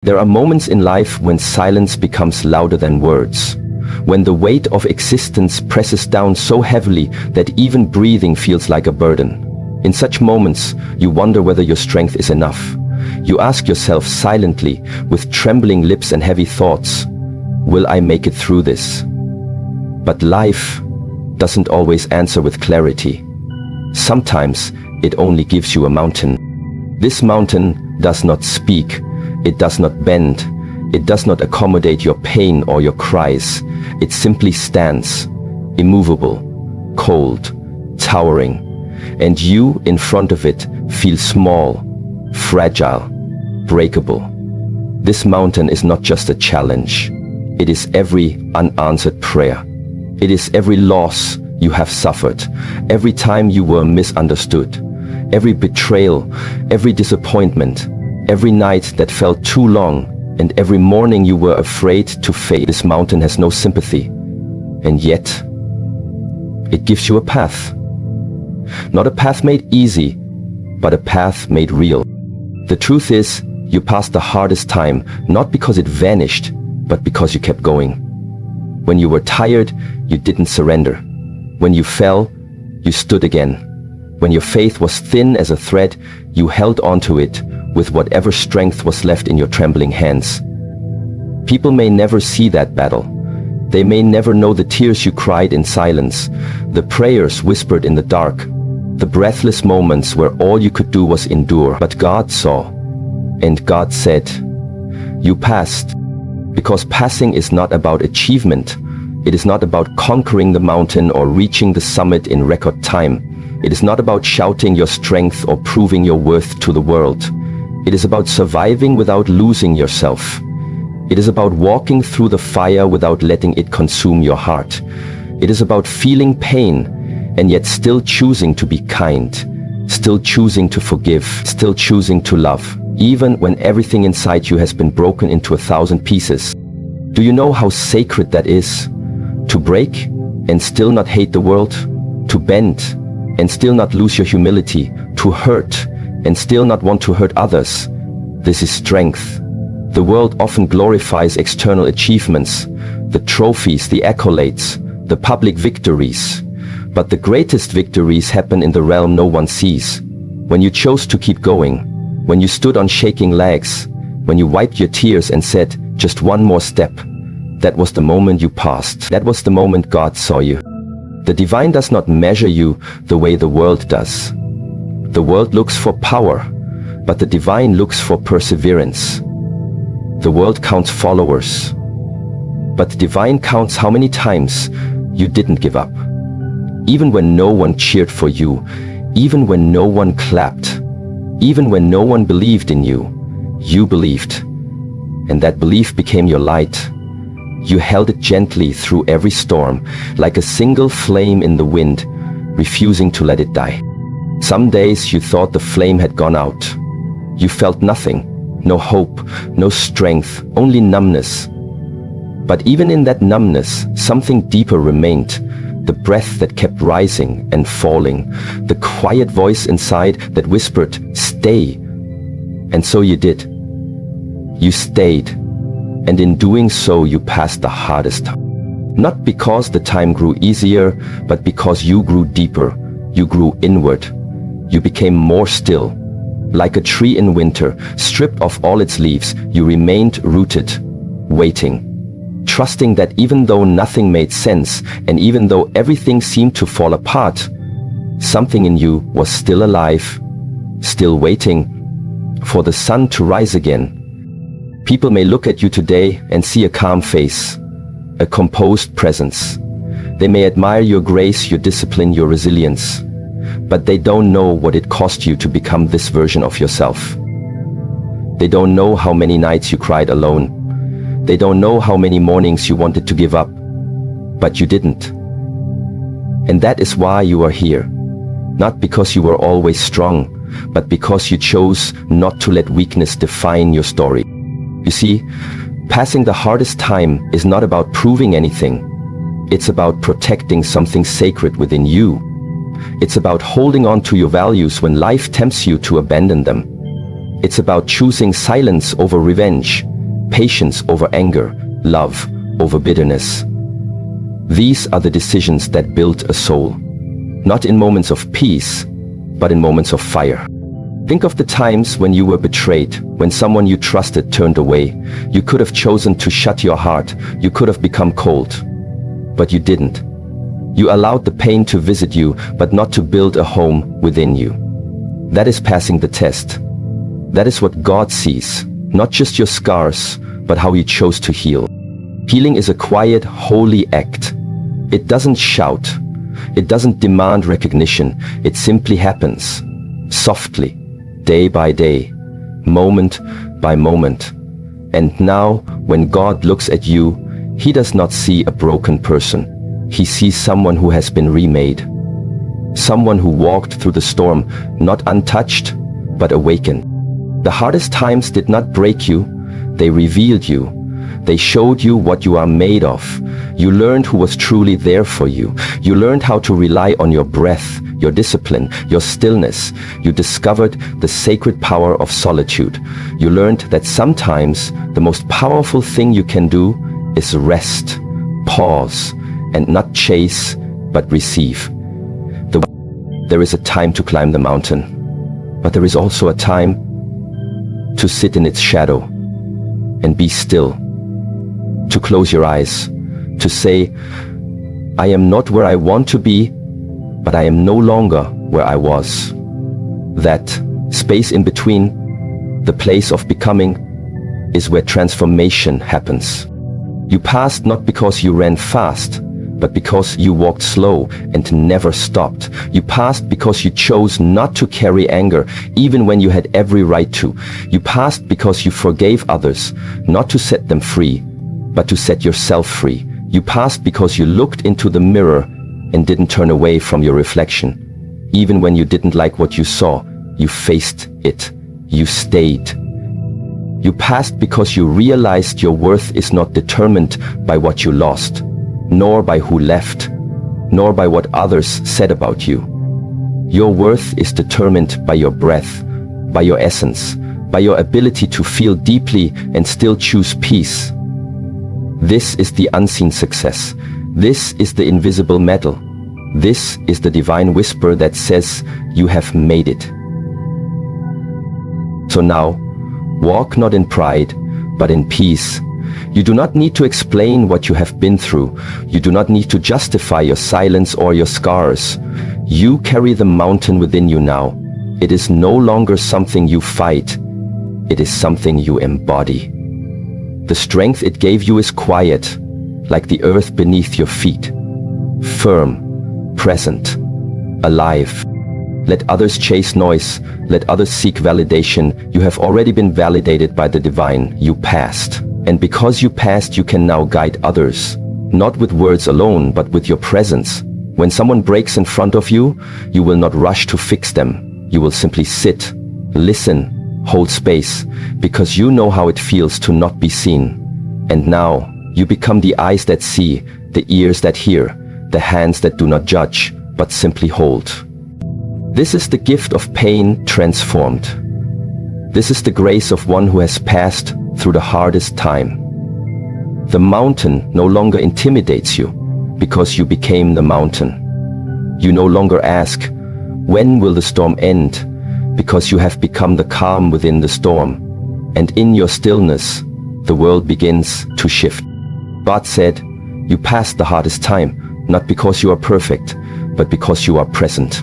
There are moments in life when silence becomes louder than words, when the weight of existence presses down so heavily that even breathing feels like a burden. In such moments, you wonder whether your strength is enough. You ask yourself silently, with trembling lips and heavy thoughts, will I make it through this? But life doesn't always answer with clarity. Sometimes it only gives you a mountain. This mountain does not speak. It does not bend. It does not accommodate your pain or your cries. It simply stands, immovable, cold, towering, and you in front of it feel small, fragile, breakable. This mountain is not just a challenge. It is every unanswered prayer. It is every loss you have suffered, every time you were misunderstood, every betrayal, every disappointment, every night that felt too long, and every morning you were afraid to face. This mountain has no sympathy, and yet it gives you a path. Not a path made easy, but a path made real. The truth is, you passed the hardest time, not because it vanished, but because you kept going. When you were tired, you didn't surrender. When you fell, you stood again. When your faith was thin as a thread, you held onto it with whatever strength was left in your trembling hands. People may never see that battle. They may never know the tears you cried in silence, the prayers whispered in the dark, the breathless moments where all you could do was endure. But God saw, and God said, you passed. Because passing is not about achievement. It is not about conquering the mountain or reaching the summit in record time. It is not about shouting your strength or proving your worth to the world. It is about surviving without losing yourself. It is about walking through the fire without letting it consume your heart. It is about feeling pain and yet still choosing to be kind, still choosing to forgive, still choosing to love, even when everything inside you has been broken into 1,000 pieces. Do you know how sacred that is? To break and still not hate the world, to bend and still not lose your humility, to hurt and still not want to hurt others. This is strength. The world often glorifies external achievements, the trophies, the accolades, the public victories. But the greatest victories happen in the realm no one sees. When you chose to keep going, when you stood on shaking legs, when you wiped your tears and said, just one more step, that was the moment you passed. That was the moment God saw you. The divine does not measure you the way the world does. The world looks for power, but the divine looks for perseverance. The world counts followers, but the divine counts how many times you didn't give up. Even when no one cheered for you, even when no one clapped, even when no one believed in you, you believed. And that belief became your light. You held it gently through every storm, like a single flame in the wind, refusing to let it die. Some days you thought the flame had gone out. You felt nothing, no hope, no strength, only numbness. But even in that numbness, something deeper remained. The breath that kept rising and falling, the quiet voice inside that whispered, stay. And so you did. You stayed. And in doing so, you passed the hardest time. Not because the time grew easier, but because you grew deeper. You grew inward. You became more still. Like a tree in winter, stripped of all its leaves, you remained rooted, waiting. Trusting that even though nothing made sense, and even though everything seemed to fall apart, something in you was still alive, still waiting for the sun to rise again. People may look at you today and see a calm face, a composed presence. They may admire your grace, your discipline, your resilience, but they don't know what it cost you to become this version of yourself. They don't know how many nights you cried alone. They don't know how many mornings you wanted to give up, but you didn't. And that is why you are here. Not because you were always strong, but because you chose not to let weakness define your story. You see, passing the hardest time is not about proving anything. It's about protecting something sacred within you. It's about holding on to your values when life tempts you to abandon them. It's about choosing silence over revenge, patience over anger, love over bitterness. These are the decisions that build a soul, not in moments of peace, but in moments of fire. Think of the times when you were betrayed, when someone you trusted turned away. You could have chosen to shut your heart, you could have become cold, but you didn't. You allowed the pain to visit you, but not to build a home within you. That is passing the test. That is what God sees, not just your scars, but how you chose to heal. Healing is a quiet, holy act. It doesn't shout. It doesn't demand recognition. It simply happens, softly, day by day, moment by moment. And now, when God looks at you, He does not see a broken person. He sees someone who has been remade. Someone who walked through the storm, not untouched, but awakened. The hardest times did not break you. They revealed you. They showed you what you are made of. You learned who was truly there for you. You learned how to rely on your breath, your discipline, your stillness. You discovered the sacred power of solitude. You learned that sometimes the most powerful thing you can do is rest, pause, and not chase, but receive. There is a time to climb the mountain, but there is also a time to sit in its shadow and be still, to close your eyes, to say, I am not where I want to be, but I am no longer where I was. That space in between, the place of becoming, is where transformation happens. You passed not because you ran fast, but because you walked slow and never stopped. You passed because you chose not to carry anger, even when you had every right to. You passed because you forgave others, not to set them free, but to set yourself free. You passed because you looked into the mirror and didn't turn away from your reflection. Even when you didn't like what you saw, you faced it. You stayed. You passed because you realized your worth is not determined by what you lost, nor by who left, nor by what others said about you. Your worth is determined by your breath, by your essence, by your ability to feel deeply and still choose peace. This is the unseen success. This is the invisible medal. This is the divine whisper that says you have made it. So now, walk not in pride, but in peace. You do not need to explain what you have been through. You do not need to justify your silence or your scars. You carry the mountain within you now. It is no longer something you fight. It is something you embody. The strength it gave you is quiet, like the earth beneath your feet. Firm, present, alive. Let others chase noise. Let others seek validation. You have already been validated by the divine. You passed. And because you passed, you can now guide others. Not with words alone, but with your presence. When someone breaks in front of you, you will not rush to fix them. You will simply sit, listen, hold space, because you know how it feels to not be seen. And now, you become the eyes that see, the ears that hear, the hands that do not judge, but simply hold. This is the gift of pain transformed. This is the grace of one who has passed through the hardest time. The mountain no longer intimidates you, because you became the mountain. You no longer ask, when will the storm end? Because you have become the calm within the storm. And in your stillness, the world begins to shift. God said, you passed the hardest time, not because you are perfect, but because you are present.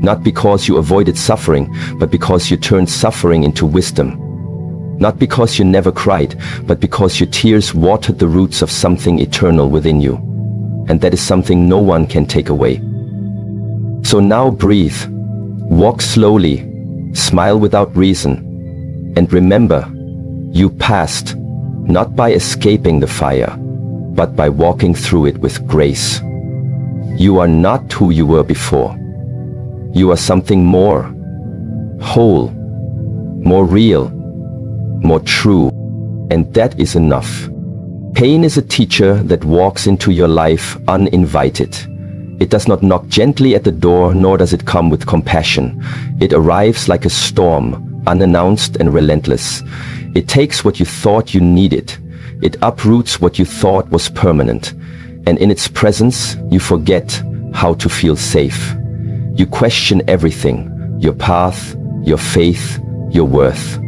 Not because you avoided suffering, but because you turned suffering into wisdom. Not because you never cried, but because your tears watered the roots of something eternal within you. And that is something no one can take away. So now breathe, walk slowly, smile without reason, and remember, you passed, not by escaping the fire, but by walking through it with grace. You are not who you were before. You are something more, whole, more real, more true, and that is enough. Pain is a teacher that walks into your life uninvited. It does not knock gently at the door, nor does it come with compassion. It arrives like a storm, unannounced and relentless. It takes what you thought you needed. It uproots what you thought was permanent. And in its presence, you forget how to feel safe. You question everything, your path, your faith, your worth.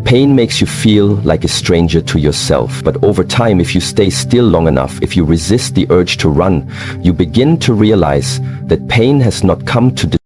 Pain makes you feel like a stranger to yourself, but over time, if you stay still long enough, if you resist the urge to run, you begin to realize that pain has not come to